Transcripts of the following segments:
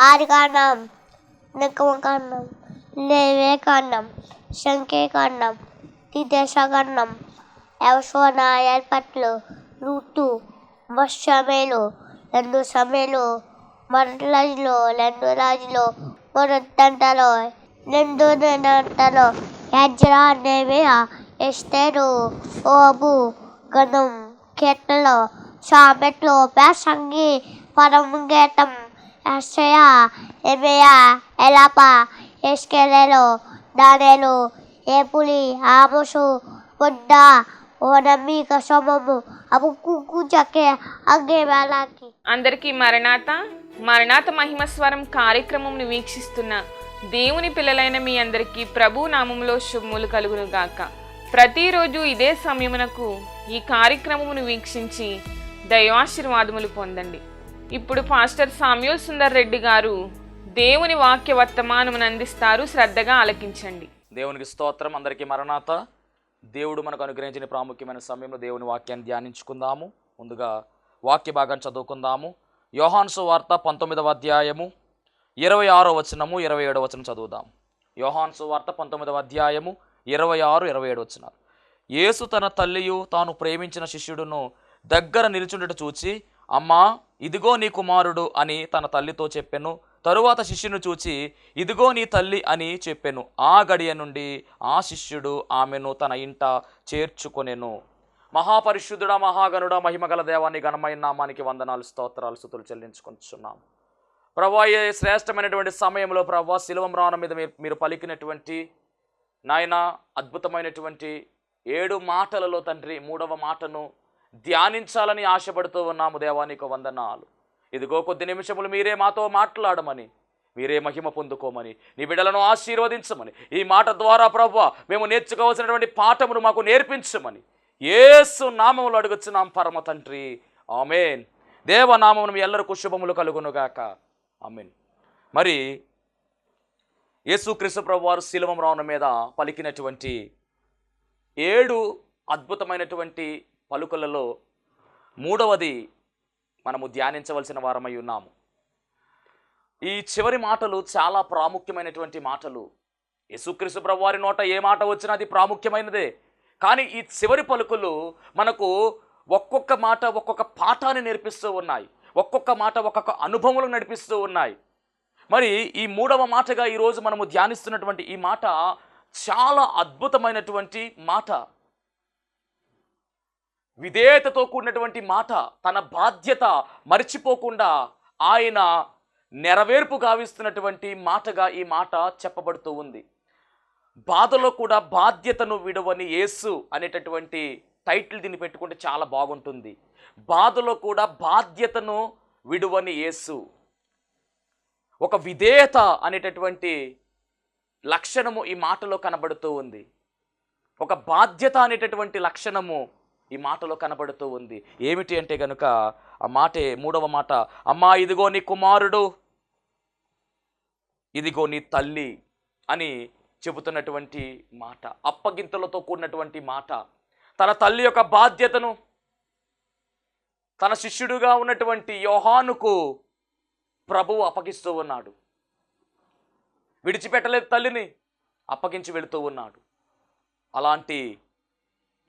ఆదికాండం, నిర్గమకాండం, లేవియకాండం, సంఖ్యాకాండం, ద్వితీయోపదేశకాండం, యెహోషువ ఏర్పాట్లు, రూతు, సమూయేలు, 2 సమూయేలు, మొదటి రాజులు, 2 రాజులు, మొదటి దంతలో, 2 దంతలో, ఎజ్రా, నెహెమీయా, ఎస్తేరు, యోబు, గణం, కీర్తనలు, సామెతలు, ప్రసంగి, పరమగీతం, యెషయా, యెరెమీయా, ఎలాప, యెహెజ్కేలు, దానియేలు, ఏబులి, ఆమోసు, బుద్ద, ఓనమీక, సోమము, హబక్కూకు, జకర్యా, హగ్గై, మలాకి. అందరికీ మరణాత మహిమస్వరం కార్యక్రమంను వీక్షిస్తున్న దేవుని పిల్లలైన మీ అందరికీ ప్రభు నామములో శుభములు కలుగును గాక. ప్రతిరోజు ఇదే సమయమునకు ఈ కార్యక్రమమును వీక్షించి దైవాశీర్వాదములు పొందండి. ఇప్పుడు పాస్టర్ సామ్యూల్ సుందర్ రెడ్డి గారు దేవుని వాక్య వర్తమానమును అందిస్తారు. శ్రద్ధగా ఆలకించండి. దేవునికి స్తోత్రం. అందరికీ మరణాత. దేవుడు మనకు అనుగ్రహించిన ప్రాముఖ్యమైన సమయంలో దేవుని వాక్యాన్ని ధ్యానించుకుందాము. ముందుగా వాక్య భాగాన్ని చదువుకుందాము. యోహాను సువార్త 19వ అధ్యాయము 26వ వచనము 27వ వచనం చదువుదాం. యోహాను సువార్త 19వ అధ్యాయము 26, 27 వచనాలు. యేసు తన తల్లియు తాను ప్రేమించిన శిష్యుడును దగ్గర నిలుచుండట చూచి, అమ్మా ఇదిగో నీ కుమారుడు అని తన తల్లితో చెప్పెను. తరువాత శిష్యుని చూచి, ఇదిగో నీ తల్లి అని చెప్పెను. ఆ గడియ నుండి ఆ శిష్యుడు ఆమెను తన ఇంట చేర్చుకొనెను. మహాపరిశుద్ధుడా, మహాగణుడా, మహిమగల దేవాన్ని ఘనమైన నామానికి వందనాలు, స్తోత్రాలు, స్తుతులు చెల్లించుకొనిచున్నాం. ప్రభువా, ఈ శ్రేష్టమైనటువంటి సమయంలో ప్రభువా, శిలువ మ్రాణం మీద మీరు పలికినటువంటి నాయన అద్భుతమైనటువంటి 7 మాటలలో తండ్రి 3వ మాటను ధ్యానించాలని ఆశపడుతూ ఉన్నాము. దేవానికి వందనాలు. ఇదిగో కొద్ది నిమిషములు మీరే మాతో మాట్లాడమని, మీరే మహిమ పొందుకోమని, నీ బిడ్డలను ఆశీర్వదించమని, ఈ మాట ద్వారా ప్రభువా మేము నేర్చుకోవాల్సినటువంటి పాఠమును మాకు నేర్పించమని యేసు నామములో అడుగుచున్నాం పరమ తండ్రి. ఆమేన్. దేవనామమును మీ ఎల్లరికూ శుభములు కలుగునుగాక. ఆమేన్. మరి యేసుక్రీస్తు ప్రభువారు శిలువ మ్రాణం మీద పలికినటువంటి 7 అద్భుతమైనటువంటి పలుకులలో 3వది మనము ధ్యానించవలసిన వారమై ఉన్నాము. ఈ చివరి మాటలు చాలా ప్రాముఖ్యమైనటువంటి మాటలు. యేసుక్రీస్తు ప్రభువారి నోట ఏ మాట వచ్చినా అది ప్రాముఖ్యమైనదే. కానీ ఈ చివరి పలుకులు మనకు ఒక్కొక్క మాట ఒక్కొక్క పాఠాన్ని నేర్పిస్తూ ఉన్నాయి. ఒక్కొక్క మాట ఒక్కొక్క అనుభవం నడిపిస్తూ ఉన్నాయి. మరి ఈ 3వ మాటగా ఈరోజు మనము ధ్యానిస్తున్నటువంటి ఈ మాట చాలా అద్భుతమైనటువంటి మాట. విధేయతతో కూడినటువంటి మాట. తన బాధ్యత మర్చిపోకుండా ఆయన నెరవేర్పు గావిస్తున్నటువంటి మాటగా ఈ మాట చెప్పబడుతూ ఉంది. బాధలో కూడా బాధ్యతను విడవని యేసు అనేటటువంటి టైటిల్ దీన్ని పెట్టుకుంటే చాలా బాగుంటుంది. బాధలో కూడా బాధ్యతను విడువని యేసు. ఒక విధేయత అనేటటువంటి లక్షణము ఈ మాటలో కనబడుతూ ఉంది. ఒక బాధ్యత అనేటటువంటి లక్షణము ఈ మాటలో కనబడుతూ ఉంది. ఏమిటి అంటే కనుక ఆ మాటే 3వ మాట, అమ్మా ఇదిగో నీ కుమారుడు, ఇదిగో నీ తల్లి అని చెబుతున్నటువంటి మాట. అప్పగింతలతో కూడినటువంటి మాట. తన తల్లి యొక్క బాధ్యతను తన శిష్యుడుగా ఉన్నటువంటి యోహానుకు ప్రభువు అప్పగిస్తూ ఉన్నాడు. విడిచిపెట్టలేదు, తల్లిని అప్పగించి వెళుతూ ఉన్నాడు. అలాంటి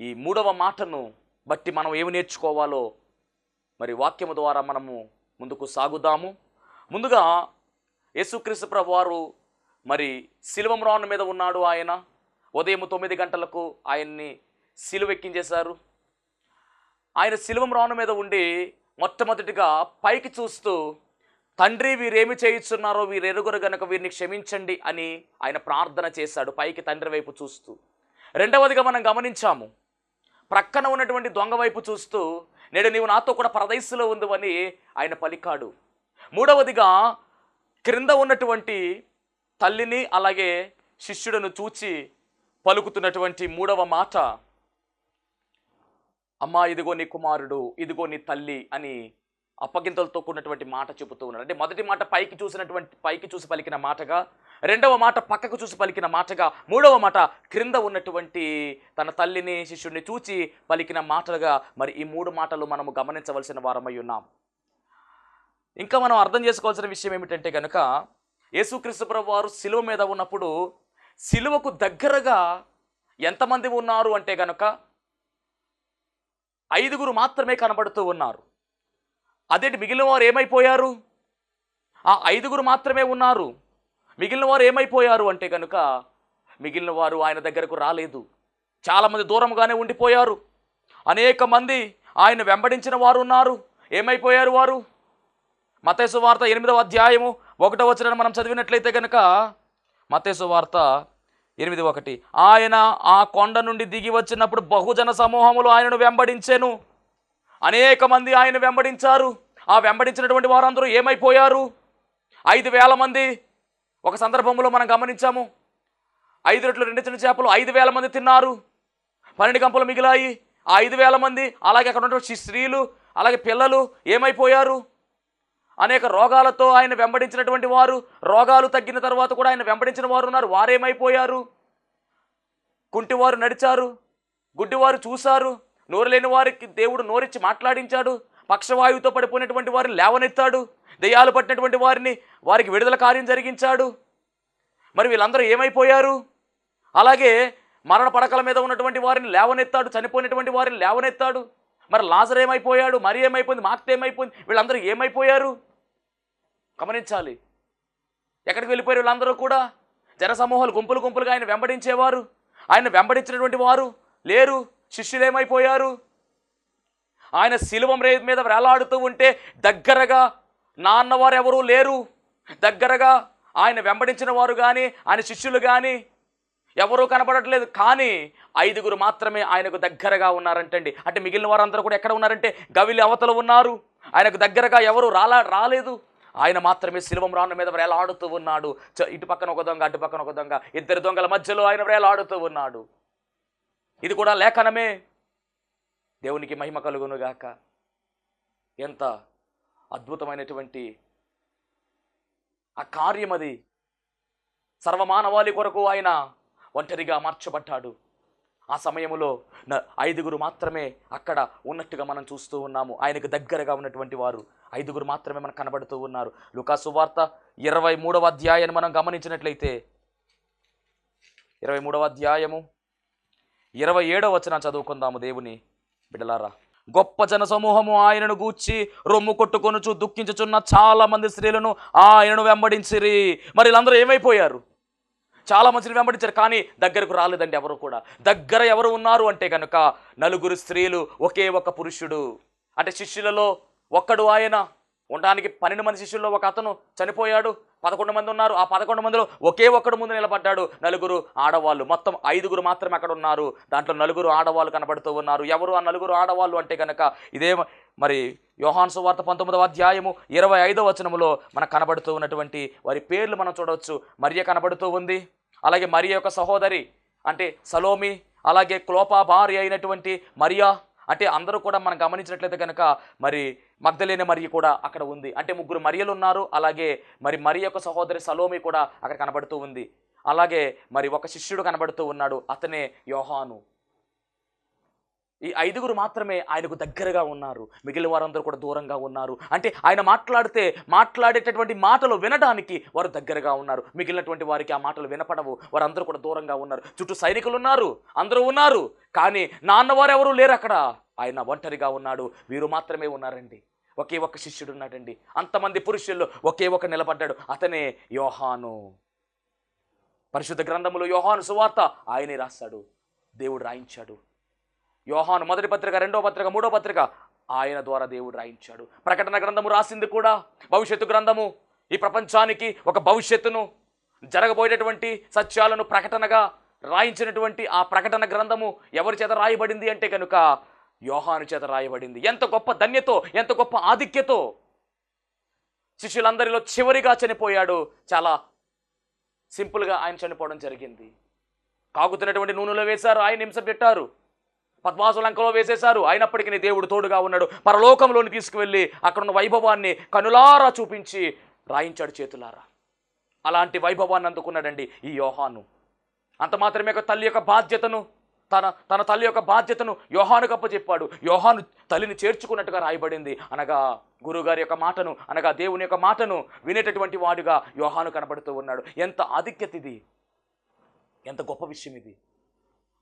ఈ 3వ మాటను బట్టి మనం ఏమి నేర్చుకోవాలో మరి వాక్యము ద్వారా మనము ముందుకు సాగుదాము. ముందుగా యేసుక్రీస్తు ప్రభువారు మరి శిలువ మ్రాణం మీద ఉన్నాడు. ఆయన ఉదయం 9 గంటలకు ఆయన్ని సిలువెక్కించేశారు. ఆయన శిలువ మ్రాణం మీద ఉండి మొట్టమొదటిగా పైకి చూస్తూ, తండ్రి వీరేమి చేయుచున్నారో వీరెరుగురు గనక వీరిని క్షమించండి అని ఆయన ప్రార్థన చేశాడు, పైకి తండ్రి వైపు చూస్తూ. రెండవదిగా మనం గమనించాము, ప్రక్కన ఉన్నటువంటి దొంగ వైపు చూస్తూ, నేడు నీవు నాతో కూడా పరదైసులో ఉందని ఆయన పలికాడు. మూడవదిగా క్రింద ఉన్నటువంటి తల్లిని అలాగే శిష్యుడును చూచి పలుకుతున్నటువంటి 3వ మాట, అమ్మా ఇదిగో నీ కుమారుడు, ఇదిగో నీ తల్లి అని అప్పగింతలతో కూడినటువంటి మాట చెబుతూ ఉన్నాడు. అంటే మొదటి మాట పైకి చూసి పలికిన మాటగా, రెండవ మాట పక్కకు చూసి పలికిన మాటగా, మూడవ మాట క్రింద ఉన్నటువంటి తన తల్లిని శిష్యుడిని చూచి పలికిన మాటలుగా, మరి ఈ 3 మాటలు మనము గమనించవలసిన వారమై ఉన్నాం. ఇంకా మనం అర్థం చేసుకోవాల్సిన విషయం ఏమిటంటే కనుక యేసుక్రీస్తు ప్రభువు వారు సిలువ మీద ఉన్నప్పుడు సిలువకు దగ్గరగా ఎంతమంది ఉన్నారు అంటే కనుక 5 మాత్రమే కనబడుతూ ఉన్నారు. అదేంటి మిగిలిన వారు ఏమైపోయారు? ఆ 5 మాత్రమే ఉన్నారు. మిగిలిన వారు ఏమైపోయారు అంటే కనుక మిగిలిన వారు ఆయన దగ్గరకు రాలేదు. చాలామంది దూరంగానే ఉండిపోయారు. అనేక మంది ఆయన వెంబడించిన వారు ఉన్నారు. ఏమైపోయారు వారు? మత్తయి సువార్త 8వ అధ్యాయము 1వ వచనాన్ని మనం చదివినట్లయితే కనుక మత్తయి సువార్త 8:1 ఆయన ఆ కొండ నుండి దిగి వచ్చినప్పుడు బహుజన సమూహములు ఆయనను వెంబడించెను. అనేక మంది ఆయన వెంబడించారు. ఆ వెంబడించినటువంటి వారందరూ ఏమైపోయారు? 5,000 మంది. ఒక సందర్భంలో మనం గమనించాము, 5 రొట్టెలు 2 చిన్న చేపలు 5,000 మంది తిన్నారు. 12 గంపలు మిగిలాయి. ఆ 5,000 మంది, అలాగే అక్కడ ఉన్నటువంటి స్త్రీలు, అలాగే పిల్లలు ఏమైపోయారు? అనేక రోగాలతో ఆయన వెంబడించినటువంటి వారు, రోగాలు తగ్గిన తర్వాత కూడా ఆయన వెంబడించిన వారు ఉన్నారు. వారేమైపోయారు? కుంటివారు నడిచారు, గుడ్డివారు చూశారు, నోరు లేని వారికి దేవుడు నోరిచ్చి మాట్లాడించాడు, పక్షవాయువుతో పడిపోయినటువంటి వారిని లేవనెత్తాడు, దెయ్యాలు పట్టినటువంటి వారికి విడుదల కార్యం జరిగించాడు. మరి వీళ్ళందరూ ఏమైపోయారు? అలాగే మరణ పడకల మీద ఉన్నటువంటి వారిని లేవనెత్తాడు, చనిపోయినటువంటి వారిని లేవనెత్తాడు. మరి లాజరు ఏమైపోయాడు? మరి ఏమైపోయింది? మార్త ఏమైపోయింది? వీళ్ళందరూ ఏమైపోయారు? గమనించాలి. ఎక్కడికి వెళ్ళిపోయారు వీళ్ళందరూ కూడా? జనసమూహాలు గుంపులు గుంపులుగా ఆయన వెంబడించేవారు. ఆయన వెంబడించినటువంటి వారు లేరు. శిష్యులు ఏమైపోయారు? ఆయన శిలువ మీద వేలాడుతూ ఉంటే దగ్గరగా నాన్నవారు ఎవరూ లేరు. దగ్గరగా ఆయన వెంబడించిన వారు కానీ ఆయన శిష్యులు కానీ ఎవరూ కనపడట్లేదు. కానీ 5 మాత్రమే ఆయనకు దగ్గరగా ఉన్నారంటండి. అంటే మిగిలిన వారందరూ కూడా ఎక్కడ ఉన్నారంటే గవిలి అవతల ఉన్నారు. ఆయనకు దగ్గరగా ఎవరు రాలేదు. ఆయన మాత్రమే శిలువ మ్రాను మీద వేలాడుతూ ఉన్నాడు. ఇటు పక్కన ఒక దొంగ, అటు పక్కన ఒక దొంగ, 2 దొంగల మధ్యలో ఆయన వేలాడుతూ ఉన్నాడు. ఇది కూడా లేఖనమే. దేవునికి మహిమ కలుగునుగాక. ఎంత అద్భుతమైనటువంటి ఆ కార్యం అది. సర్వమానవాళి కొరకు ఆయన ఒంటరిగా మార్చబడ్డాడు. ఆ సమయంలో 5 మాత్రమే అక్కడ ఉన్నట్టుగా మనం చూస్తూ ఉన్నాము. ఆయనకు దగ్గరగా ఉన్నటువంటి వారు 5 మాత్రమే మనకు కనబడుతూ ఉన్నారు. లూకా సువార్త 23వ అధ్యాయాన్ని మనం గమనించినట్లయితే 23వ అధ్యాయము 27వ వచనం చదువుకుందాము. దేవుని బిడ్డలారా, గొప్ప జన సమూహము ఆయనను గూర్చి రొమ్ము కొట్టుకొనుచు దుఃఖించుచున్న చాలా మంది స్త్రీలను ఆయనను వెంబడించిరి. మరి వీళ్ళందరూ ఏమైపోయారు? చాలా మందిని వెంబడించారు, కానీ దగ్గరకు రాలేదండి ఎవరు కూడా. దగ్గర ఎవరు ఉన్నారు అంటే కనుక 4 స్త్రీలు, ఒకే ఒక పురుషుడు. అంటే శిష్యులలో ఒక్కడు ఆయన. ఉండడానికి 12 మంది శిష్యుల్లో ఒక అతను చనిపోయాడు. 11 మంది ఉన్నారు. ఆ 11 మందిలో ఒకే ఒక్కడు ముందు నిలబడ్డాడు. 4 ఆడవాళ్ళు. మొత్తం 5 మాత్రమే అక్కడ ఉన్నారు. దాంట్లో 4 ఆడవాళ్ళు కనబడుతూ ఉన్నారు. ఎవరు ఆ 4 ఆడవాళ్ళు అంటే కనుక ఇదే మరి యోహాను సువార్త 19వ అధ్యాయము 25వ వచనములో మనకు కనబడుతూ ఉన్నటువంటి వారి పేర్లు మనం చూడవచ్చు. మరియ కనబడుతూ ఉంది. అలాగే మరియ యొక్క సహోదరి అంటే సలోమి, అలాగే క్లోపా భార్య అయినటువంటి మరియా. అంటే అందరూ కూడా మనం గమనించినట్లయితే కనుక మరి మగ్దలేనే మరియ కూడా అక్కడ ఉంది. అంటే 3 మరియలు ఉన్నారు. అలాగే మరి మరియ యొక్క సహోదరి సలోమి కూడా అక్కడ కనబడుతూ ఉంది. అలాగే మరి ఒక శిష్యుడు కనబడుతూ ఉన్నాడు, అతనే యోహాను. ఈ 5 మాత్రమే ఆయనకు దగ్గరగా ఉన్నారు. మిగిలిన వారందరూ కూడా దూరంగా ఉన్నారు. అంటే ఆయన మాట్లాడేటటువంటి మాటలు వినడానికి వారు దగ్గరగా ఉన్నారు. మిగిలినటువంటి వారికి ఆ మాటలు వినపడవు. వారందరూ కూడా దూరంగా ఉన్నారు. చుట్టూ సైనికులు ఉన్నారు, అందరూ ఉన్నారు, కానీ నాన్నవారు ఎవరూ లేరు అక్కడ. ఆయన ఒంటరిగా ఉన్నాడు. వీరు మాత్రమే ఉన్నారండి. ఒకే ఒక్క శిష్యుడు ఉన్నాడండి. అంతమంది పురుషుల్లో ఒకే ఒక నిలబడ్డాడు, అతనే యోహాను. పరిశుద్ధ గ్రంథములో యోహాను సువార్త ఆయనే రాస్తాడు, దేవుడు రాయించాడు. యోహాను మొదటి పత్రిక, 2వ పత్రిక, 3వ పత్రిక ఆయన ద్వారా దేవుడు రాయించాడు. ప్రకటన గ్రంథము రాసింది కూడా భవిష్యత్తు గ్రంథము. ఈ ప్రపంచానికి ఒక భవిష్యత్తును, జరగబోయేటటువంటి సత్యాలను ప్రకటనగా రాయించినటువంటి ఆ ప్రకటన గ్రంథము ఎవరి చేత రాయబడింది అంటే కనుక యోహాను చేత రాయబడింది. ఎంత గొప్ప ధన్యతో, ఎంత గొప్ప ఆధిక్యతో. శిష్యులందరిలో చివరిగా చనిపోయాడు. చాలా సింపుల్గా ఆయన చనిపోవడం జరిగింది. కాగుతున్నటువంటి నూనెలో వేశారు, ఆయన హింస పెట్టారు. పద్మాసు లంకలో వేసేశారు, అయినప్పటికీ దేవుడు తోడుగా ఉన్నాడు. పరలోకంలోని తీసుకువెళ్ళి అక్కడున్న వైభవాన్ని కనులారా చూపించి రాయించాడు చేతులారా. అలాంటి వైభవాన్ని అందుకున్నాడండి ఈ యోహాను. అంత మాత్రమే తల్లి యొక్క బాధ్యతను తన తల్లి యొక్క బాధ్యతను యోహానుకు అప్పచెప్పాడు. యోహాను తల్లిని చేర్చుకున్నట్టుగా రాయబడింది. అనగా గురువుగారి యొక్క మాటను, అనగా దేవుని యొక్క మాటను వినేటటువంటి వాడుగా యోహాను కనబడుతూ ఉన్నాడు. ఎంత ఆధిక్యత ఇది, ఎంత గొప్ప విషయం ఇది.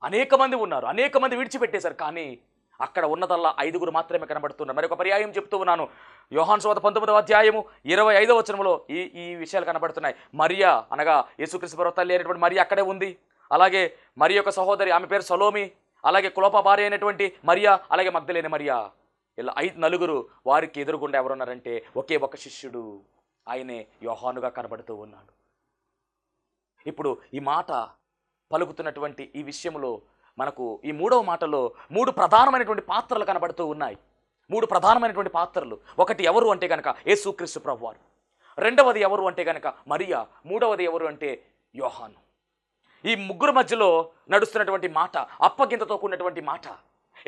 అనేక మంది ఉన్నారు, అనేక మంది విడిచిపెట్టేశారు, కానీ అక్కడ ఉన్నదల్లా 5 మాత్రమే కనబడుతున్నారు. మరి ఒక పర్యాయం చెప్తూ ఉన్నాను. యోహాను సువార్త 19వ అధ్యాయము 25వ వచనంలో ఈ విషయాలు కనబడుతున్నాయి. మరియా అనగా యేసుక్రీస్తు ప్రభువు తల్లి అయినటువంటి మరియా అక్కడే ఉంది. అలాగే మరి యొక్క సహోదరి, ఆమె పేరు సలోమి, అలాగే క్లోపా భార్య అయినటువంటి మరియా, అలాగే మగ్దలేని మరియా, ఇలా 4 వారికి ఎదురుగుండా ఎవరున్నారంటే ఒకే ఒక శిష్యుడు, ఆయనే యోహానుగా కనబడుతూ ఉన్నాడు. ఇప్పుడు ఈ మాట పలుకుతున్నటువంటి ఈ విషయంలో మనకు ఈ 3వ మాటలో 3 ప్రధానమైనటువంటి పాత్రలు కనబడుతూ ఉన్నాయి. 3 ప్రధానమైనటువంటి పాత్రలు. ఒకటి ఎవరు అంటే కనుక యేసుక్రీస్తు ప్రభువారు, రెండవది ఎవరు అంటే కనుక మరియా, మూడవది ఎవరు అంటే యోహాను. ఈ 3 మధ్యలో నడుస్తున్నటువంటి మాట, అప్పగింతతో కూడినటువంటి మాట.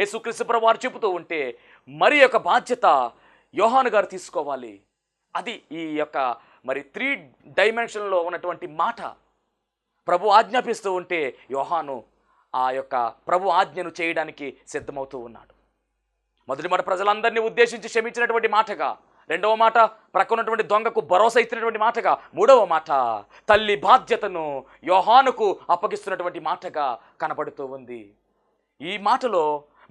యేసుక్రీస్తు ప్రభువారు చెబుతూ ఉంటే మరి యొక్క బాధ్యత యోహాను గారు తీసుకోవాలి. అది ఈ యొక్క మరి 3 డైమెన్షన్లో ఉన్నటువంటి మాట. ప్రభు ఆజ్ఞాపిస్తూ ఉంటే యోహాను ఆ యొక్క ప్రభు ఆజ్ఞను చేయడానికి సిద్ధమవుతూ ఉన్నాడు. మొదటి మాట ప్రజలందరినీ ఉద్దేశించి క్షమించినటువంటి మాటగా, రెండవ మాట ప్రక్కనటువంటి దొంగకు భరోసా ఇచ్చినటువంటి మాటగా, మూడవ మాట తల్లి బాధ్యతను యోహానుకు అప్పగిస్తున్నటువంటి మాటగా కనబడుతూ ఉంది. ఈ మాటలో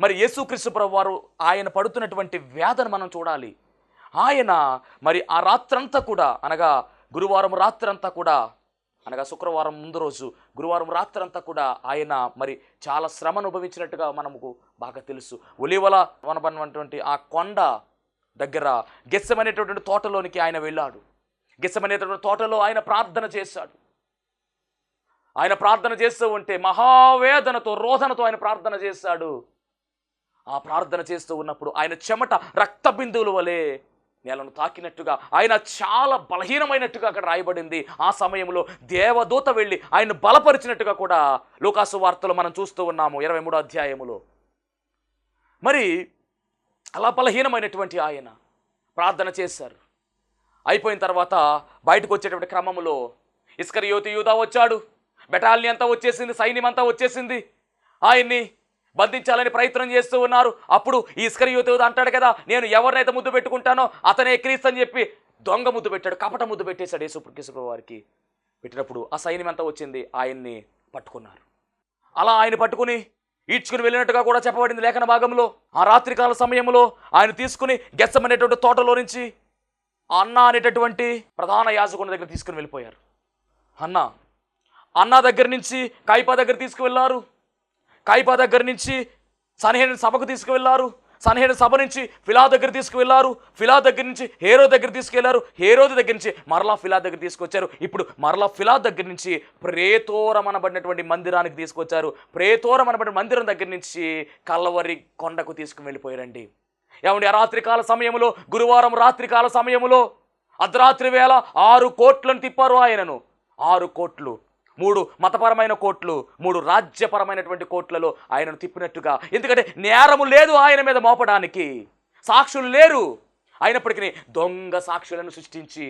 మరి యేసుక్రీస్తు ప్రభువారు ఆయన పడుతున్నటువంటి వేదన మనం చూడాలి. ఆయన మరి ఆ రాత్రంతా కూడా, అనగా గురువారం రాత్రంతా కూడా, అనగా శుక్రవారం ముందు రోజు గురువారం రాత్రంతా కూడా ఆయన మరి చాలా శ్రమ అనుభవించినట్టుగా మనకు బాగా తెలుసు. ఒలీవల వనబడినటువంటి ఆ కొండ దగ్గర గెత్సెమనేటటువంటి తోటలోనికి ఆయన వెళ్ళాడు. గెత్సెమనేటటువంటి తోటలో ఆయన ప్రార్థన చేశాడు. ఆయన ప్రార్థన చేస్తూ ఉంటే మహావేదనతో, రోదనతో ఆయన ప్రార్థన చేశాడు. ఆ ప్రార్థన చేస్తూ ఉన్నప్పుడు ఆయన చెమట రక్త బిందువుల వలె నేలను తాకినట్టుగా, ఆయన చాలా బలహీనమైనట్టుగా అక్కడ రాయబడింది. ఆ సమయంలో దేవదూత వెళ్ళి ఆయన బలపరిచినట్టుగా కూడా లూకాసు వార్తలో మనం చూస్తూ ఉన్నాము 23వ అధ్యాయములో. మరి అలా బలహీనమైనటువంటి ఆయన ప్రార్థన చేశారు. అయిపోయిన తర్వాత బయటకు వచ్చేటువంటి క్రమంలో ఇస్కరియోతు యూదా వచ్చాడు. బెటాలియన్ అంతా వచ్చేసింది, సైన్యం అంతా వచ్చేసింది. ఆయన్ని బంధించాలని ప్రయత్నం చేస్తూ ఉన్నారు. అప్పుడు ఈ ఇస్కరియోతు యూదా అంటాడు కదా, నేను ఎవరినైతే ముద్దు పెట్టుకుంటానో అతనే క్రీస్తు అని చెప్పి దొంగ ముద్దు పెట్టాడు, కపట ముద్దు పెట్టేశాడు యేసుక్రీస్తు వారికి. పెట్టినప్పుడు ఆ సైన్యం అంతా వచ్చింది, ఆయన్ని పట్టుకున్నారు. అలా ఆయన పట్టుకుని ఈడ్చుకుని వెళ్ళినట్టుగా కూడా చెప్పబడింది లేఖన భాగంలో. ఆ రాత్రికాల సమయంలో ఆయన తీసుకుని గెత్సెమనేటువంటి తోటలో నుంచి అన్న అనేటటువంటి ప్రధాన యాజకుని దగ్గర తీసుకుని వెళ్ళిపోయారు. అన్న దగ్గర నుంచి కైపా దగ్గర తీసుకువెళ్ళారు. కైపా దగ్గర నుంచి సన్హెద్రిన్ సభకు తీసుకువెళ్ళారు. సన్హెద్రిన్ సభ నుంచి ఫిలా దగ్గర తీసుకువెళ్ళారు. ఫిలా దగ్గర నుంచి హేరోదు దగ్గర తీసుకెళ్లారు. హేరోదు దగ్గర నుంచి మరలా ఫిలా దగ్గర తీసుకొచ్చారు. ఇప్పుడు మరలా ఫిలా దగ్గర నుంచి ప్రేతోరం అనబడినటువంటి మందిరానికి తీసుకొచ్చారు. ప్రేతోరం అనబడిన మందిరం దగ్గర నుంచి కల్వరి కొండకు తీసుకుని వెళ్ళిపోయారండి. ఏమండి, ఆ రాత్రికాల సమయంలో, గురువారం రాత్రికాల సమయంలో అర్ధరాత్రి వేళ 6 కోట్లను తిప్పారు ఆయనను. 6 కోట్లు, 3 మతపరమైన కోట్లు, 3 రాజ్యపరమైనటువంటి కోట్లలో ఆయనను తిప్పినట్టుగా. ఎందుకంటే నేరము లేదు ఆయన మీద మోపడానికి, సాక్షులు లేరు. అయినప్పటికీ దొంగ సాక్షులను సృష్టించి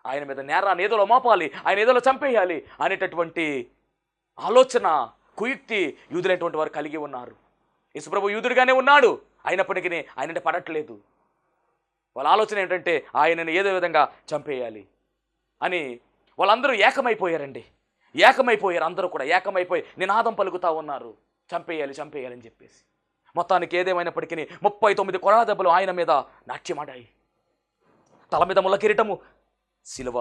ఆయన మీద నేరాన్ని ఏదోలో మోపాలి, ఆయన ఏదోలో చంపేయాలి అనేటటువంటి ఆలోచన, కుయుక్తి యూదులైనటువంటి వారు కలిగి ఉన్నారు. యేసుప్రభు యూదుడిగానే ఉన్నాడు, అయినప్పటికీ ఆయనంటే పడట్లేదు. వాళ్ళ ఆలోచన ఏంటంటే ఆయనను ఏదో విధంగా చంపేయాలి అని వాళ్ళందరూ ఏకమైపోయారండి. ఏకమైపోయారు, అందరూ కూడా ఏకమైపోయి నినాదం పలుకుతూ ఉన్నారు, చంపేయాలి చంపేయాలి అని చెప్పేసి. మొత్తానికి ఏదేమైనప్పటికీ 39 కొరడా దెబ్బలు ఆయన మీద నాట్యమాడాయి. తల మీద ముళ్ళ కిరీటము, శిలువ,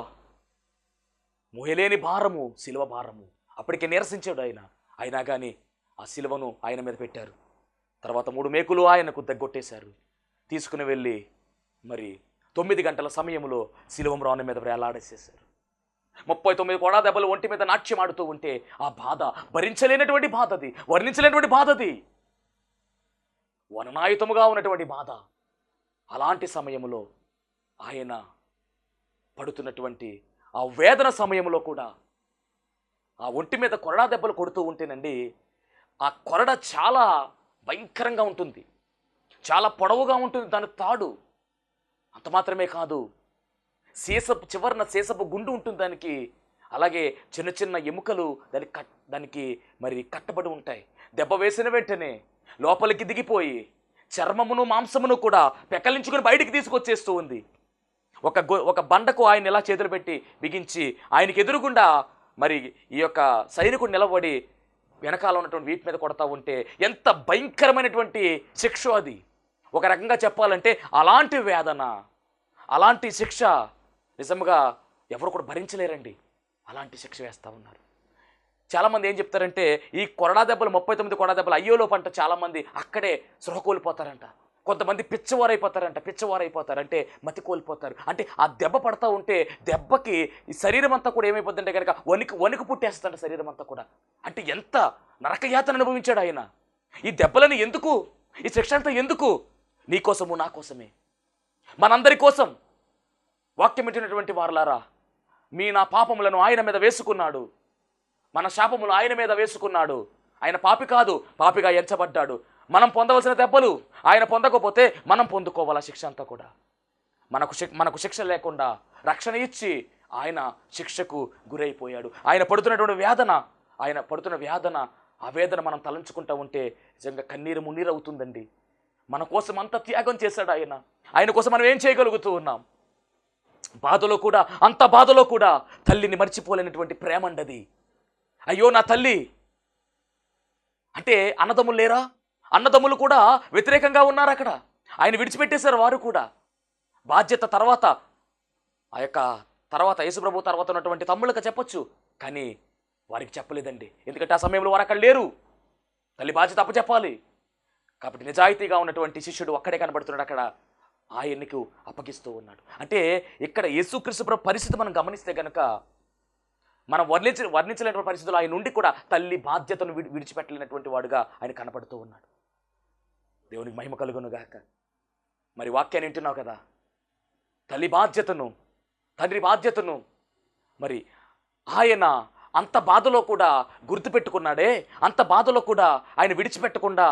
మోయలేని భారము, శిలువ భారము. అప్పటికే నిరసించాడు ఆయన, అయినా కానీ ఆ శిలువను ఆయన మీద పెట్టారు. తర్వాత 3 మేకులు ఆయనకు దగ్గొట్టేశారు. తీసుకుని వెళ్ళి మరి 9 గంటల సమయంలో శిలువ మ్రాను మీద వేలాడేసేశారు. 39 కొరడా దెబ్బలు ఒంటి మీద నాట్యమాడుతూ ఉంటే ఆ బాధ భరించలేనటువంటి బాధది, వర్ణించలేనటువంటి బాధది, వర్ణాయుతముగా ఉన్నటువంటి బాధ. అలాంటి సమయంలో ఆయన పడుతున్నటువంటి ఆ వేదన సమయంలో కూడా ఆ ఒంటి మీద కొరడా దెబ్బలు కొడుతూ ఉంటేనండి, ఆ కొరడ చాలా భయంకరంగా ఉంటుంది, చాలా పొడవుగా ఉంటుంది దాని తాడు. అంత మాత్రమే కాదు, శీసపు చివరన శీసపు గుండు ఉంటుంది దానికి. అలాగే చిన్న చిన్న ఎముకలు దానికి మరి కట్టబడి ఉంటాయి. దెబ్బ వేసిన వెంటనే లోపలికి దిగిపోయి చర్మమును మాంసమును కూడా పెకలించుకుని బయటికి తీసుకొచ్చేస్తూ ఉంది. ఒక బండకు ఆయన ఇలా చేతులు పెట్టి బిగించి ఆయనకి ఎదురుగుండా మరి ఈ యొక్క సైనికుడు నిలబడి వెనకాల ఉన్నటువంటి వీటి మీద కొడతా ఉంటే ఎంత భయంకరమైనటువంటి శిక్ష అది. ఒక రకంగా చెప్పాలంటే అలాంటి వేదన, అలాంటి శిక్ష నిజంగా ఎవరు కూడా భరించలేరండి. అలాంటి శిక్ష వేస్తూ ఉన్నారు. చాలామంది ఏం చెప్తారంటే ఈ కొరడా దెబ్బలు 39 కొరడా దెబ్బలు అయ్యోలోపంట చాలామంది అక్కడే సృహ కోల్పోతారంట. కొంతమంది పిచ్చవారైపోతారంటే మతి కోల్పోతారు. అంటే ఆ దెబ్బ పడతా ఉంటే దెబ్బకి ఈ శరీరం అంతా కూడా ఏమైపోతుందంటే కనుక వణికి పుట్టేస్తుంట శరీరం అంతా కూడా. అంటే ఎంత నరకయాతన అనుభవించాడు ఆయన. ఈ దెబ్బలని ఎందుకు, ఈ శిక్ష అంతా ఎందుకు? నీ కోసము నా కోసమే, మనందరి కోసం. వాక్యం పెట్టినటువంటి వారలారా, నా పాపములను ఆయన మీద వేసుకున్నాడు, మన శాపములు ఆయన మీద వేసుకున్నాడు. ఆయన పాపి కాదు, పాపిగా ఎంచబడ్డాడు. మనం పొందవలసిన దెబ్బలు ఆయన పొందకపోతే మనం పొందుకోవాలా శిక్ష అంతా కూడా. మనకు శిక్ష లేకుండా రక్షణ ఇచ్చి ఆయన శిక్షకు గురైపోయాడు. ఆయన పడుతున్న వేదన, ఆ వేదన మనం తలంచుకుంటూ ఉంటే నిజంగా కన్నీరు మున్నీరు అవుతుందండి. మన కోసం అంత త్యాగం చేశాడు ఆయన. ఆయన కోసం మనం ఏం చేయగలుగుతూ ఉన్నాం? అంత బాధలో కూడా తల్లిని మర్చిపోలేనటువంటి ప్రేమ అండది. అయ్యో నా తల్లి అంటే అన్నదమ్ములు లేరా? అన్నదమ్ములు కూడా వ్యతిరేకంగా ఉన్నారు అక్కడ. ఆయన విడిచిపెట్టేశారు వారు కూడా. బాధ్యత తర్వాత యేసుప్రభు తర్వాత ఉన్నటువంటి తమ్ముళ్ళకి చెప్పొచ్చు, కానీ వారికి చెప్పలేదండి. ఎందుకంటే ఆ సమయంలో వారు అక్కడ లేరు. తల్లి బాధ్యత అప్పచెప్పాలి కాబట్టి నిజాయితీగా ఉన్నటువంటి శిష్యుడు ఒక్కడే కనబడుతున్నాడు అక్కడ. ఆయనకు అప్పగిస్తూ ఉన్నాడు. అంటే ఇక్కడ యేసుక్రీస్తు ప్రభు పరిస్థితి మనం గమనిస్తే కనుక మనం వర్ణించలేనటువంటి పరిస్థితులు ఆయన నుండి కూడా తల్లి బాధ్యతను విడిచిపెట్టలేనటువంటి వాడుగా ఆయన కనపడుతూ ఉన్నాడు. దేవునికి మహిమ కలుగును గాక. మరి వాక్యాన్ని వింటున్నావు కదా, తల్లి బాధ్యతను, తండ్రి బాధ్యతను మరి ఆయన అంత బాధలో కూడా గుర్తుపెట్టుకున్నాడే, అంత బాధలో కూడా ఆయన విడిచిపెట్టకుండా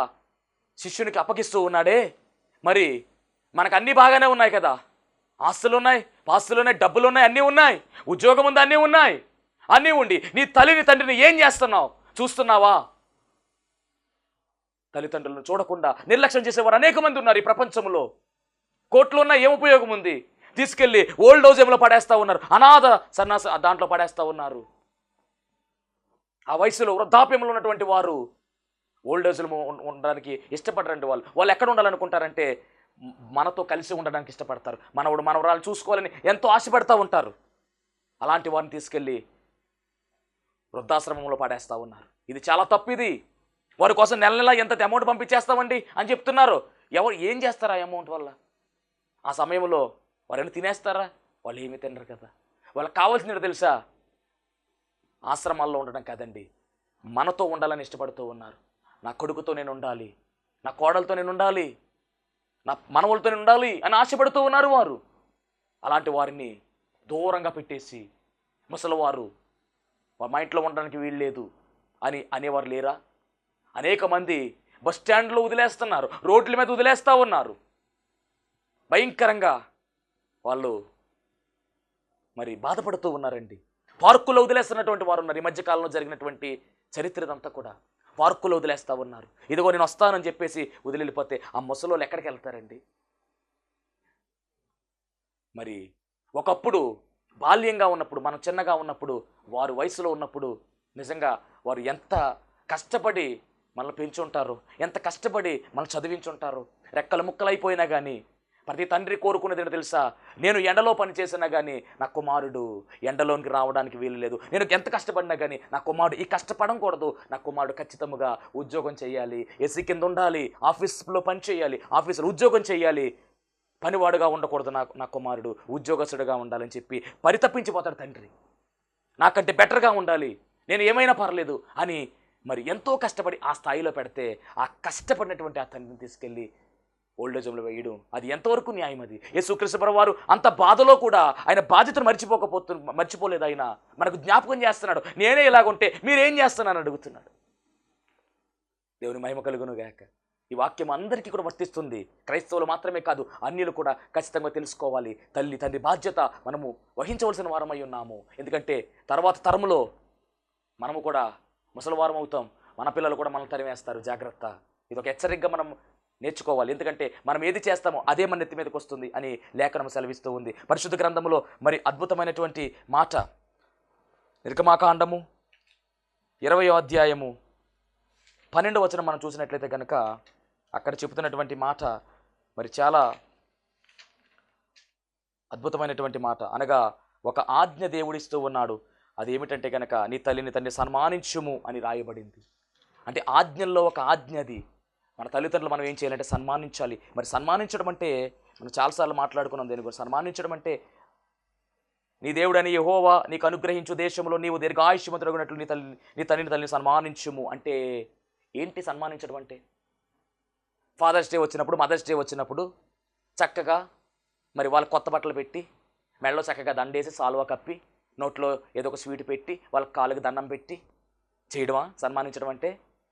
శిష్యునికి అప్పగిస్తూ ఉన్నాడే. మరి మనకు అన్నీ బాగానే ఉన్నాయి కదా, ఆస్తులు ఉన్నాయి, పాస్తులు ఉన్నాయి, డబ్బులు ఉన్నాయి, అన్నీ ఉన్నాయి, ఉద్యోగం ఉంది, అన్నీ ఉన్నాయి. అన్నీ ఉండి నీ తల్లిని తండ్రిని ఏం చేస్తున్నావు? చూస్తున్నావా? తల్లిదండ్రులను చూడకుండా నిర్లక్ష్యం చేసేవారు అనేక మంది ఉన్నారు ఈ ప్రపంచంలో. కోట్లు ఉన్నా ఏం ఉపయోగం ఉంది? తీసుకెళ్ళి ఓల్డ్ హౌజెంలో పడేస్తూ ఉన్నారు, అనాథ సన్నాస దాంట్లో పడేస్తూ ఉన్నారు. ఆ వయసులో వృద్ధాప్యంలో ఉన్నటువంటి వారు ఓల్డ్ హౌజ్లో ఉండడానికి ఇష్టపడరండి. వాళ్ళు ఎక్కడ ఉండాలనుకుంటారంటే మనతో కలిసి ఉండడానికి ఇష్టపడతారు. మనవరాలు చూసుకోవాలని ఎంతో ఆశపడతా ఉంటారు. అలాంటి వారిని తీసుకెళ్ళి వృద్ధాశ్రమంలో పడేస్తూ ఉన్నారు. ఇది చాలా తప్పు. ఇది వారి కోసం నెల ఎంత అమౌంట్ పంపించేస్తామండి అని చెప్తున్నారు. ఎవరు ఏం చేస్తారా ఆ అమౌంట్ వల్ల? ఆ సమయంలో వారైనా తినేస్తారా? వాళ్ళు ఏమీ తినరు కదా. వాళ్ళకి కావాల్సింది తెలుసా? ఆశ్రమాల్లో ఉండడం కాదండి, మనతో ఉండాలని ఇష్టపడుతూ ఉన్నారు. నా కొడుకుతో నేను ఉండాలి, నా కోడలతో నేను ఉండాలి, నా మనవలతో నేను ఉండాలి అని ఆశపడుతూ ఉన్నారు వారు. అలాంటి వారిని దూరంగా పెట్టేసి ముసలివారు మా ఇంట్లో ఉండడానికి వీలు లేదు అని అనేవారు లేరా? అనేక మంది బస్ స్టాండ్లో వదిలేస్తున్నారు, రోడ్ల మీద వదిలేస్తూ ఉన్నారు. భయంకరంగా వాళ్ళు మరి బాధపడుతూ ఉన్నారండి. పార్కులో వదిలేస్తున్నటువంటి వారు ఉన్నారు. ఈ మధ్యకాలంలో జరిగినటువంటి చరిత్ర ఇదంతా కూడా పార్కులో వదిలేస్తూ ఉన్నారు. ఇదిగో నేను వస్తానని చెప్పేసి వదిలిపోతే ఆ ముసలోళ్ళు ఎక్కడికి వెళ్తారండి? మరి ఒకప్పుడు బాల్యంగా ఉన్నప్పుడు, మనం చిన్నగా ఉన్నప్పుడు, వారు వయసులో ఉన్నప్పుడు నిజంగా వారు ఎంత కష్టపడి మనల్ని పెంచుంటారు, ఎంత కష్టపడి మనల్ని చదివించుంటారు. రెక్కలు ముక్కలైపోయినా కానీ ప్రతి తండ్రి కోరుకునేది ఏంటో తెలుసా? నేను ఎండలో పని చేసినా కానీ నా కుమారుడు ఎండలోనికి రావడానికి వీలు లేదు. నేను ఎంత కష్టపడినా కానీ నా కుమారుడు ఈ కష్టపడకూడదు. నా కుమారుడు ఖచ్చితంగా ఉద్యోగం చేయాలి, ఏసీ కింద ఉండాలి, ఆఫీస్లో పని చేయాలి, ఆఫీసులో ఉద్యోగం చేయాలి, పనివాడుగా ఉండకూడదు, నా కుమారుడు ఉద్యోగస్తుడుగా ఉండాలని చెప్పి పరితపించిపోతాడు తండ్రి. నాకంటే బెటర్గా ఉండాలి, నేను ఏమైనా పర్లేదు అని మరి ఎంతో కష్టపడి ఆ స్థాయిలో పెడితే ఆ కష్టపడినటువంటి ఆ తండ్రిని తీసుకెళ్ళి ఓల్డ్ ఏజ్లో వేయడం అది ఎంతవరకు న్యాయం? అది యేసుక్రీస్తు ప్రభువు వారు అంత బాధలో కూడా ఆయన బాధ్యతను మర్చిపోలేదు. ఆయన మనకు జ్ఞాపకం చేస్తున్నాడు. నేనే ఇలాగుంటే మీరేం చేస్తున్నానని అడుగుతున్నాడు. దేవుని మహిమ కలుగును గాక. ఈ వాక్యం అందరికీ కూడా వర్తిస్తుంది. క్రైస్తవులు మాత్రమే కాదు, అన్యులు కూడా ఖచ్చితంగా తెలుసుకోవాలి. తల్లి తండ్రి బాధ్యత మనము వహించవలసిన వారమై ఉన్నాము. ఎందుకంటే తర్వాత తరములో మనము కూడా ముసలివారం అవుతాం, మన పిల్లలు కూడా మనల్ని తరిమేస్తారు. జాగ్రత్త. ఇది ఒక హెచ్చరికగా మనం నేర్చుకోవాలి. ఎందుకంటే మనం ఏది చేస్తామో అదే మన నెత్తి మీదకి వస్తుంది అని లేఖనం సెలవిస్తూ ఉంది. పరిశుద్ధ గ్రంథంలో మరి అద్భుతమైనటువంటి మాట, నిర్గమాకాండము 20వ అధ్యాయము 12వ వచనం మనం చూసినట్లయితే కనుక అక్కడ చెబుతున్నటువంటి మాట మరి చాలా అద్భుతమైనటువంటి మాట. అనగా ఒక ఆజ్ఞ దేవుడిస్తూ ఉన్నాడు. అది ఏమిటంటే కనుక నీ తల్లిని తండ్రి సన్మానించుము అని రాయబడింది. అంటే ఆజ్ఞల్లో ఒక ఆజ్ఞ అది. మన తల్లిదండ్రులు మనం ఏం చేయాలంటే సన్మానించాలి. మరి సన్మానించడం అంటే మనం చాలాసార్లు మాట్లాడుకున్నాం దేని గురించి. సన్మానించడం అంటే నీ దేవుడని యెహోవా నీకు అనుగ్రహించు దేశంలో నీవు దీర్ఘాయుష్యమంతుడగునట్లు నీ తల్లిని సన్మానించుము అంటే ఏంటి? సన్మానించడం అంటే ఫాదర్స్ డే వచ్చినప్పుడు, మదర్స్ డే వచ్చినప్పుడు చక్కగా మరి వాళ్ళ కొత్త బట్టలు పెట్టి, మెడలో చక్కగా దండేసి సాల్వా కప్పి, నోట్లో ఏదో ఒక స్వీట్ పెట్టి, వాళ్ళ కాళ్ళకి దండం పెట్టి చేయడమా సన్మానించడం అంటే?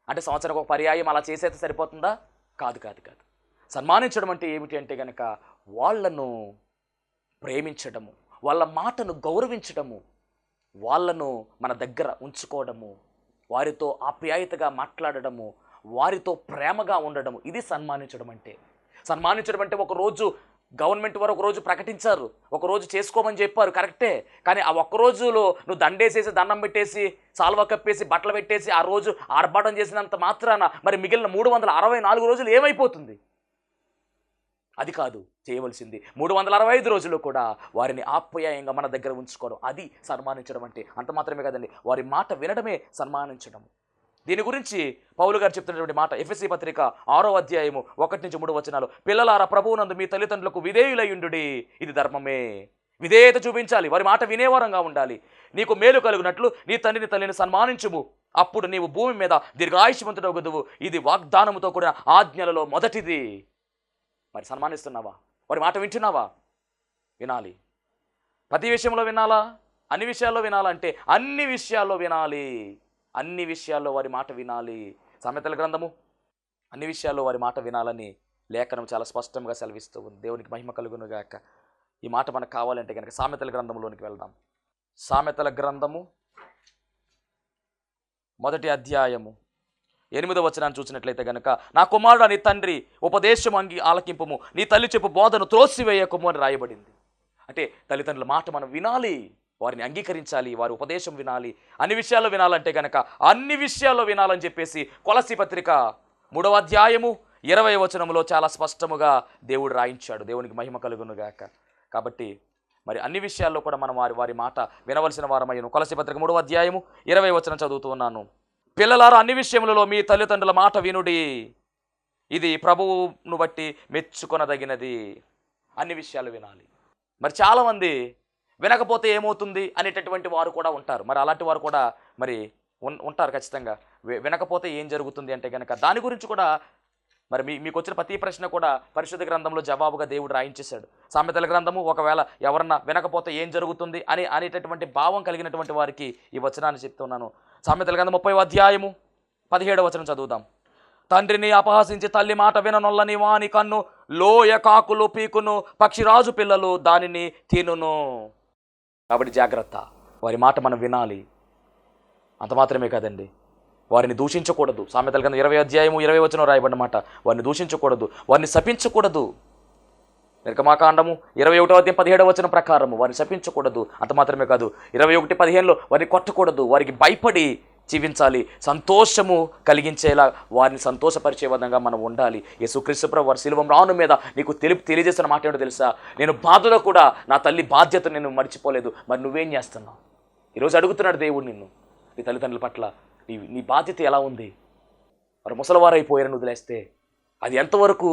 అంటే సంవత్సరం ఒక పర్యాయం అలా చేసేస్తే సరిపోతుందా? కాదు కాదు కాదు. సన్మానించడం అంటే ఏమిటి అంటే కనుక వాళ్ళను ప్రేమించడము, వాళ్ళ మాటను గౌరవించడము, వాళ్ళను మన దగ్గర ఉంచుకోవడము, వారితో ఆప్యాయతగా మాట్లాడడము, వారితో ప్రేమగా ఉండడము, ఇది సన్మానించడం అంటే. సన్మానించడం అంటే ఒకరోజు గవర్నమెంట్ వారు ఒకరోజు ప్రకటించారు, ఒకరోజు చేసుకోమని చెప్పారు, కరెక్టే. కానీ ఆ ఒక్కరోజులో నువ్వు దండేసేసి, దండం పెట్టేసి, సాల్వా కప్పేసి, బట్టలు పెట్టేసి ఆ రోజు ఆర్భాటం చేసినంత మాత్రాన మరి మిగిలిన 364 రోజులు ఏమైపోతుంది? అది కాదు చేయవలసింది. 365 రోజులు కూడా వారిని ఆప్యాయంగా మన దగ్గర ఉంచుకోవడం, అది సన్మానించడం అంటే. అంత మాత్రమే కాదండి, వారి మాట వినడమే సన్మానించడం. దీని గురించి పౌలు గారు చెప్తున్నటువంటి మాట ఎఫెసీ పత్రిక 6వ అధ్యాయము 1-3 వచనాలు. పిల్లలారా ప్రభువునందు మీ తల్లిదండ్రులకు విధేయులయ్యుండుడి, ఇది ధర్మమే. విధేయత చూపించాలి, వారి మాట వినేవారంగా ఉండాలి. నీకు మేలు కలుగునట్లు నీ తల్లిని సన్మానించుము, అప్పుడు నీవు భూమి మీద దీర్ఘాయుష్యవంతుడగుదువు. ఇది వాగ్దానముతో కూడిన ఆజ్ఞలలో మొదటిది. మరి సన్మానిస్తున్నావా? వారి మాట వింటున్నావా? వినాలి. ప్రతి విషయంలో వినాలా? అన్ని విషయాల్లో వినాలంటే అన్ని విషయాల్లో వినాలి. అన్ని విషయాల్లో వారి మాట వినాలి. సామెతల గ్రంథము అన్ని విషయాల్లో వారి మాట వినాలని లేఖనం చాలా స్పష్టంగా సెలవిస్తూ ఉంది. దేవునికి మహిమ కలుగును గాక. ఈ మాట మనకు కావాలంటే కనుక సామెతల గ్రంథంలోనికి వెళ్దాం. సామెతల గ్రంథము 1వ అధ్యాయము 8వ వచనాన్ని చూసినట్లయితే కనుక నా కుమారుడు నీ తండ్రి ఉపదేశం ఆలకింపుము, నీ తల్లి చెప్పు బోధను త్రోసివేయకుము అని రాయబడింది. అంటే తల్లిదండ్రుల మాట మనం వినాలి, వారిని అంగీకరించాలి, వారి ఉపదేశం వినాలి. అన్ని విషయాల్లో వినాలంటే కనుక అన్ని విషయాల్లో వినాలని చెప్పేసి కొలస్సీ పత్రిక 3వ అధ్యాయము 20వ వచనంలో చాలా స్పష్టముగా దేవుడు రాయించాడు. దేవునికి మహిమ కలుగును గాక. కాబట్టి మరి అన్ని విషయాల్లో కూడా మనం వారి మాట వినవలసిన వారమయ్యను. కొలస్సీ పత్రిక 3వ అధ్యాయము 20వ వచనం చదువుతూ ఉన్నాను. పిల్లలారా అన్ని విషయములలో మీ తల్లిదండ్రుల మాట వినుడి, ఇది ప్రభువును బట్టి మెచ్చుకొనదగినది. అన్ని విషయాలు వినాలి. మరి చాలామంది వినకపోతే ఏమవుతుంది అనేటటువంటి వారు కూడా ఉంటారు. మరి అలాంటి వారు కూడా మరి ఉంటారు ఖచ్చితంగా. వినకపోతే ఏం జరుగుతుంది అంటే కనుక దాని గురించి కూడా మరి మీకు వచ్చిన ప్రతి ప్రశ్న కూడా పరిశుద్ధ గ్రంథంలో జవాబుగా దేవుడు రాయించేశాడు. సామెతల గ్రంథము ఒకవేళ ఎవరన్నా వినకపోతే ఏం జరుగుతుంది అనేటటువంటి భావం కలిగినటువంటి వారికి ఈ వచనాన్ని చెప్తున్నాను. సామెతల గ్రంథం 30వ అధ్యాయము 17వ వచనం చదువుదాం. తండ్రిని అపహసించి తల్లి మాట విననొల్లని వాని కన్ను లోయ కాకులు పీకును, పక్షిరాజు పిల్లలు దానిని తినును. కాబట్టి జాగ్రత్త, వారి మాట మనం వినాలి. అంత మాత్రమే కాదండి, వారిని దూషించకూడదు. సామెతల గ్రంథం 20వ అధ్యాయము 20వ వచనం రాయబడిన మాట, వారిని దూషించకూడదు, వారిని శపించకూడదు. నిర్గమాకాండము 21వ అధ్యాయం 17వ వచనం ప్రకారము వారిని శపించకూడదు. అంత మాత్రమే కాదు, 21:15లో వారిని కొట్టకూడదు, వారికి భయపడి జీవించాలి. సంతోషము కలిగించేలా వారిని సంతోషపరిచే విధంగా మనం ఉండాలి. యేసుక్రీస్తు ప్రభువు వారి శిలువ మ్రాను మీద నీకు తెలియజేసిన మాట ఏంటో తెలుసా? నేను బాధలో కూడా నా తల్లి బాధ్యత నేను మర్చిపోలేదు. మరి నువ్వేం చేస్తున్నావు? ఈరోజు అడుగుతున్నాడు దేవుడు నిన్ను, నీ తల్లిదండ్రుల పట్ల నీ బాధ్యత ఎలా ఉంది? వారు ముసలివారైపోయారని వదిలేస్తే అది ఎంతవరకు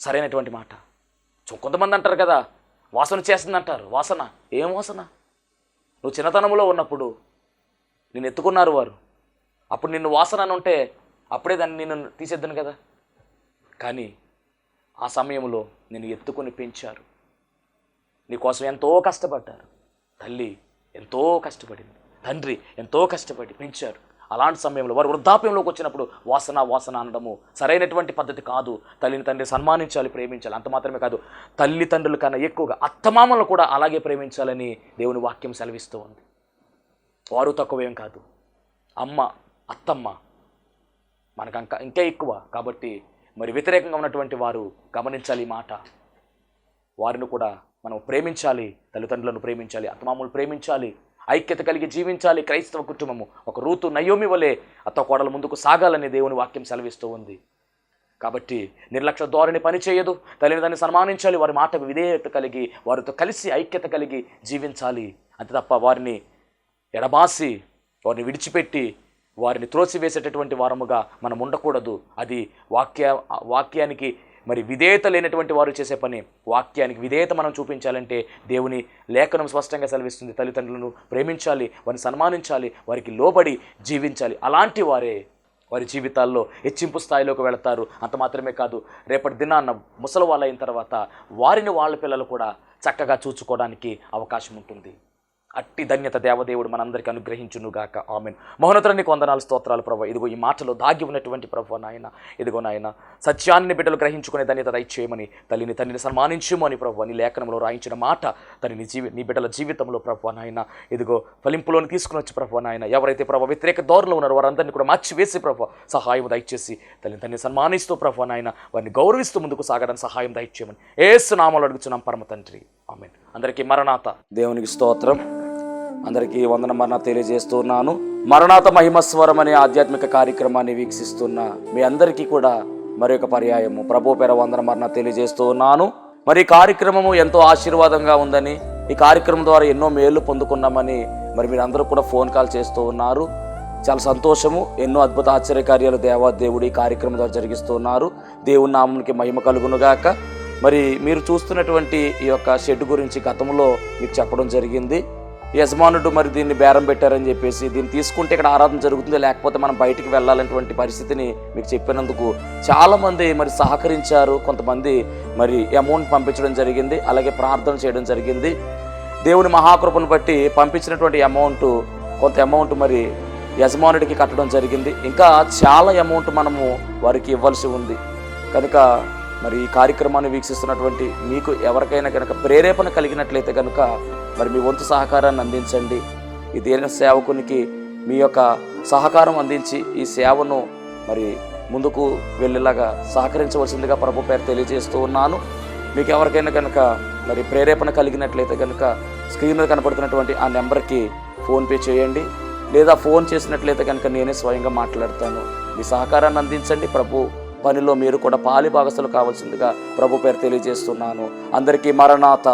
సరైనటువంటి మాట? కొంతమంది అంటారు కదా, వాసన చేస్తుంది అంటారు. వాసన ఏం వాసన? నువ్వు చిన్నతనంలో ఉన్నప్పుడు నిన్ను ఎత్తుకున్నారు వారు, అప్పుడు నిన్ను వాసన అని ఉంటే అప్పుడే దాన్ని నిన్ను తీసేద్దాను కదా. కానీ ఆ సమయంలో నిన్ను ఎత్తుకొని పెంచారు, నీకోసం ఎంతో కష్టపడ్డారు. తల్లి ఎంతో కష్టపడింది, తండ్రి ఎంతో కష్టపడి పెంచారు. అలాంటి సమయంలో వారు వృద్ధాప్యంలోకి వచ్చినప్పుడు వాసన అనడము సరైనటువంటి పద్ధతి కాదు. తల్లిని తండ్రి సన్మానించాలి, ప్రేమించాలి. అంత మాత్రమే కాదు, తల్లిదండ్రుల కన్నా ఎక్కువగా అత్తమామలను కూడా అలాగే ప్రేమించాలని దేవుని వాక్యం సెలవిస్తూ ఉంది. వారు తక్కువేం కాదు. అమ్మ, అత్తమ్మ మనకు ఇంకా ఎక్కువ. కాబట్టి మరి వ్యతిరేకంగా ఉన్నటువంటి వారు గమనించాలి ఈ మాట. వారిని కూడా మనం ప్రేమించాలి, తల్లిదండ్రులను ప్రేమించాలి, అత్తమామలు ప్రేమించాలి, ఐక్యత కలిగి జీవించాలి. క్రైస్తవ కుటుంబము ఒక రూతు నయోమి వలె అత్త కోడల ముందుకు సాగాలని దేవుని వాక్యం సెలవిస్తూ ఉంది. కాబట్టి నిర్లక్ష్య ధోరణి పని చేయదు. తల్లిదండ్రులను సన్మానించాలి, వారి మాటకు విధేయత కలిగి వారితో కలిసి ఐక్యత కలిగి జీవించాలి. అంతే తప్ప వారిని ఎడబాసి వారిని విడిచిపెట్టి వారిని త్రోసివేసేటటువంటి వారముగా మనం ఉండకూడదు. అది వాక్యానికి మరి విధేయత లేనటువంటి వారు చేసే పని. వాక్యానికి విధేయత మనం చూపించాలంటే దేవుని లేఖనం స్పష్టంగా సెలవిస్తుంది. తల్లిదండ్రులను ప్రేమించాలి, వారిని సన్మానించాలి, వారికి లోబడి జీవించాలి. అలాంటి వారే వారి జీవితాల్లో హెచ్చింపు స్థాయిలోకి వెళతారు. అంత మాత్రమే కాదు, రేపటి దినాన్న ముసలి వాళ్ళు అయిన తర్వాత వారిని వాళ్ళ పిల్లలు కూడా చక్కగా చూసుకోవడానికి అవకాశం ఉంటుంది. అట్టి ధన్యత దేవదేవుడు మనందరికీ అనుగ్రహించునుగాక. ఆమేన్. మహోన్నతునికి వందనాలు, స్తోత్రాలు ప్రభు. ఇదిగో ఈ మాటలో దాగి ఉన్నటువంటి ప్రభు నాయన, ఇదిగో నాయన సత్యాన్ని బిడ్డలు గ్రహించుకునే ధన్యత దయచేయమని, తల్లిని తండ్రిని సన్మానించుమని ప్రభు నీ లేఖనంలో రాయించిన మాట నీ బిడ్డల జీవితంలో ప్రభు నాయన ఇదిగో ఫలింపులోని తీసుకుని వచ్చి ప్రభు నాయన ఎవరైతే ప్రభు వ్యతిరేక దోరలో ఉన్నారో వారందరినీ కూడా మార్చివేసి ప్రభు సహాయం దయచేసి తల్లిని తండ్రిని సన్మానిస్తూ ప్రభు నాయన వారిని గౌరవిస్తూ ముందుకు సాగడానికి సహాయం దయచేయమని యేసు నామములో అడుగుచున్నాం పరమ తండ్రి. ఆమేన్. అందరికీ మరణాత. దేవునికి స్తోత్రం. అందరికీ వందన మరణ తెలియజేస్తున్నాను. మరణాత మహిమస్వరం అనే ఆధ్యాత్మిక కార్యక్రమాన్ని వీక్షిస్తున్న మీ అందరికీ కూడా మరొక పర్యాయము ప్రభు పేర వందన మరణ తెలియజేస్తూ ఉన్నాను. మరి ఈ కార్యక్రమము ఎంతో ఆశీర్వాదంగా ఉందని, ఈ కార్యక్రమం ద్వారా ఎన్నో మేళ్లు పొందుకున్నామని మరి మీరు అందరూ కూడా ఫోన్ కాల్ చేస్తూ ఉన్నారు. చాలా సంతోషము. ఎన్నో అద్భుత ఆశ్చర్యకార్యాలు దేవాదేవుడు ఈ కార్యక్రమం ద్వారా జరిగిస్తున్నారు. దేవుని నామమునికి మహిమ కలుగునుగాక. మరి మీరు చూస్తున్నటువంటి ఈ యొక్క షెడ్ గురించి గతంలో మీకు చెప్పడం జరిగింది. యజమానుడు మరి దీన్ని బేరం పెట్టారని చెప్పేసి దీన్ని తీసుకుంటే ఇక్కడ ఆరాధన జరుగుతుంది, లేకపోతే మనం బయటికి వెళ్ళాలనేటువంటి పరిస్థితిని మీకు చెప్పినందుకు చాలామంది మరి సహకరించారు. కొంతమంది మరి అమౌంట్ పంపించడం జరిగింది, అలాగే ప్రార్థన చేయడం జరిగింది. దేవుని మహాకృపను బట్టి పంపించినటువంటి కొంత అమౌంట్ మరి యజమానుడికి కట్టడం జరిగింది. ఇంకా చాలా అమౌంట్ మనము వారికి ఇవ్వాల్సి ఉంది. కనుక మరి ఈ కార్యక్రమాన్ని వీక్షిస్తున్నటువంటి మీకు ఎవరికైనా కనుక ప్రేరేపణ కలిగినట్లయితే కనుక మరి మీ వంతు సహకారాన్ని అందించండి. ఈ దీన సేవకునికి మీ యొక్క సహకారం అందించి ఈ సేవను మరి ముందుకు వెళ్ళేలాగా సహకరించవలసిందిగా ప్రభు పేరు తెలియజేస్తూ ఉన్నాను. మీకు ఎవరికైనా కనుక మరి ప్రేరేపణ కలిగినట్లయితే కనుక స్క్రీన్ మీద కనపడుతున్నటువంటి ఆ నెంబర్కి ఫోన్పే చేయండి, లేదా ఫోన్ చేసినట్లయితే కనుక నేనే స్వయంగా మాట్లాడతాను. మీ సహకారాన్ని అందించండి. ప్రభు పనిలో మీరు కూడా పాలి భాగస్తులు కావాల్సిందిగా ప్రభు పేరు తెలియజేస్తున్నాను. అందరికీ మరణాత.